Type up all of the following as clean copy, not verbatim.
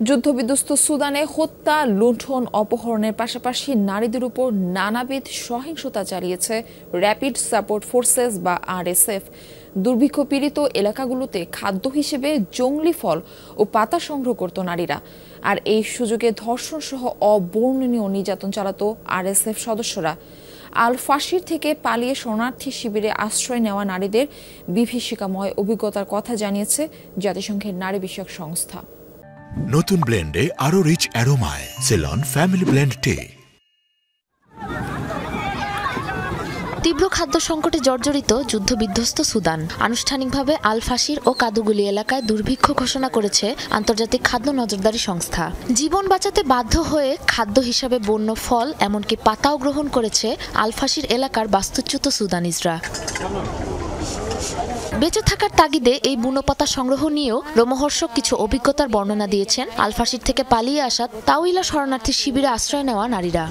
যুদ্ধবিধ্বস্ত সুদানে হত্যা, লুণ্ঠন, অপহরণের পাশাপাশি নারীদের উপর নানাবিধ সহিংসতা চালিয়েছে র্যাপিড সাপোর্ট ফোর্সেস বা আরএসএফ। দুর্ভিক্ষ পীড়িত এলাকাগুলোতে খাদ্য হিসেবে জংলি ফল ও পাতা সংগ্রহ করত নারীরা। আর এই সুযোগে ধর্ষণ সহ অবর্ণনীয় নির্যাতন চালাতো আরএসএফ সদস্যরা। আল ফাশির থেকে পালিয়ে শরণার্থী শিবিরে আশ্রয় নেওয়া নারীদের বিভীষিকাময় অভিজ্ঞতার কথা জানিয়েছে জাতিসংঘের নারী বিষয়ক সংস্থা। নতুন ব্লেন্ডে আরো রিচ অ্যারোমায় সেলন ফ্যামিলি ব্লেন্ড টে। তীব্র খাদ্য সংকটে জর্জরিত যুদ্ধবিধ্বস্ত সুদান। আনুষ্ঠানিকভাবে আল ফাশির ও কাদুগুলি এলাকায় দুর্ভিক্ষ ঘোষণা করেছে আন্তর্জাতিক খাদ্য নজরদারি সংস্থা। জীবন বাঁচাতে বাধ্য হয়ে খাদ্য হিসাবে বন্য ফল এমনকি পাতাও গ্রহণ করেছে আল ফাশির এলাকার বাস্তুচ্যুত সুদানিজরা। বেঁচে থাকার তাগিদে এই বুনো পাতা সংগ্রহ নিয়েও রোমহর্ষক কিছু অভিজ্ঞতার বর্ণনা দিয়েছেন আল ফাশির থেকে পালিয়ে আসা তাওইলা শরণার্থী শিবিরে আশ্রয় নেওয়া নারীরা।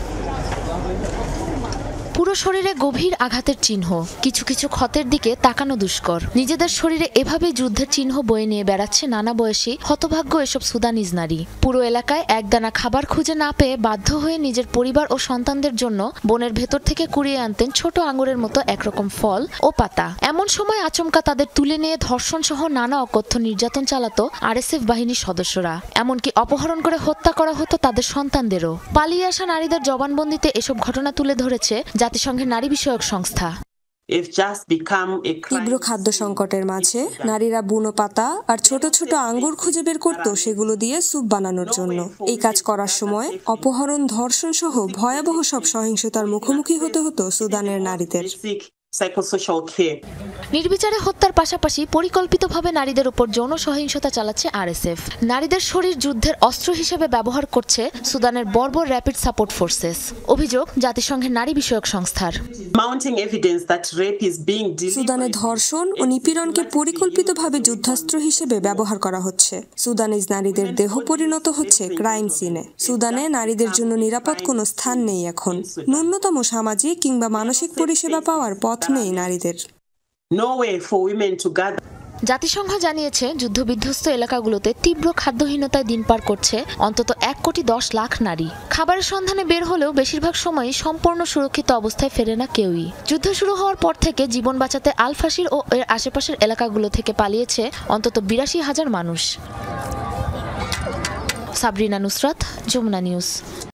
পুরো শরীরে গভীর আঘাতের চিহ্ন, কিছু কিছু ক্ষতের দিকে তাকানো দুষ্কর। নিজেদের শরীরে এভাবে যুদ্ধের চিহ্ন বয়ে নিয়ে বেড়াচ্ছে নানা বয়সী হতভাগ্য এসব সুদানিজ নারী। পুরো এলাকায় একদানা খাবার খুঁজে না পেয়ে বাধ্য হয়ে নিজের পরিবার ও সন্তানদের জন্য বনের ভেতর থেকে কুড়িয়ে আনতেন ছোট আঙুরের মতো একরকম ফল ও পাতা। এমন সময় আচমকা তাদের তুলে নিয়ে ধর্ষণ সহ নানা অকথ্য নির্যাতন চালাতো আরএসএফ বাহিনীর সদস্যরা। এমনকি অপহরণ করে হত্যা করা হতো তাদের সন্তানদেরও। পালিয়ে আসা নারীদের জবানবন্দিতে এসব ঘটনা তুলে ধরেছে জাতিসংঘের নারী বিষয়ক সংস্থা। তীব্র খাদ্য সংকটের মাঝে নারীরা বুনো পাতা আর ছোট ছোট আঙ্গুর খুঁজে বের করত সেগুলো দিয়ে স্যুপ বানানোর জন্য। এই কাজ করার সময় অপহরণ, ধর্ষণ সহ ভয়াবহ সব সহিংসতার মুখোমুখি হতে হতো সুদানের নারীদের। নির্বিচারে হত্যার পাশাপাশি পরিকল্পিতভাবে নারীদের উপর যৌন সহিংসতা চালাচ্ছে আরএসএফ। নারীদের শরীর যুদ্ধের অস্ত্র হিসেবে ব্যবহার করছে সুদানের বর্বর র্যাপিড সাপোর্ট ফোর্সেস। অভিযোগ জাতিসংঘের নারী বিষয়ক সংস্থার। সুদানে ধর্ষণ ও নিপীড়নকে পরিকল্পিতভাবে যুদ্ধাস্ত্র হিসেবে ব্যবহার করা হচ্ছে। সুদানিজ নারীদের দেহ পরিণত হচ্ছে ক্রাইম সিনে। সুদানে নারীদের জন্য নিরাপদ কোনো স্থান নেই এখন। ন্যূনতম সামাজিক কিংবা মানসিক পরিষেবা পাওয়ার পথ নেই নারীদের। জাতিসংঘ জানিয়েছে যুদ্ধবিধ্বস্ত এলাকাগুলোতে তীব্র খাদ্যহীনতায় দিন পার করছে অন্তত 1,10,00,000 নারী। খাবারের সন্ধানে বের হলেও বেশিরভাগ সময়ই সম্পূর্ণ সুরক্ষিত অবস্থায় ফেরে না কেউই। যুদ্ধ শুরু হওয়ার পর থেকে জীবন বাঁচাতে আল ফাশির ও এর আশেপাশের এলাকাগুলো থেকে পালিয়েছে অন্তত 82,000 মানুষ। সাবরিনা নুসরাত, যমুনা নিউজ।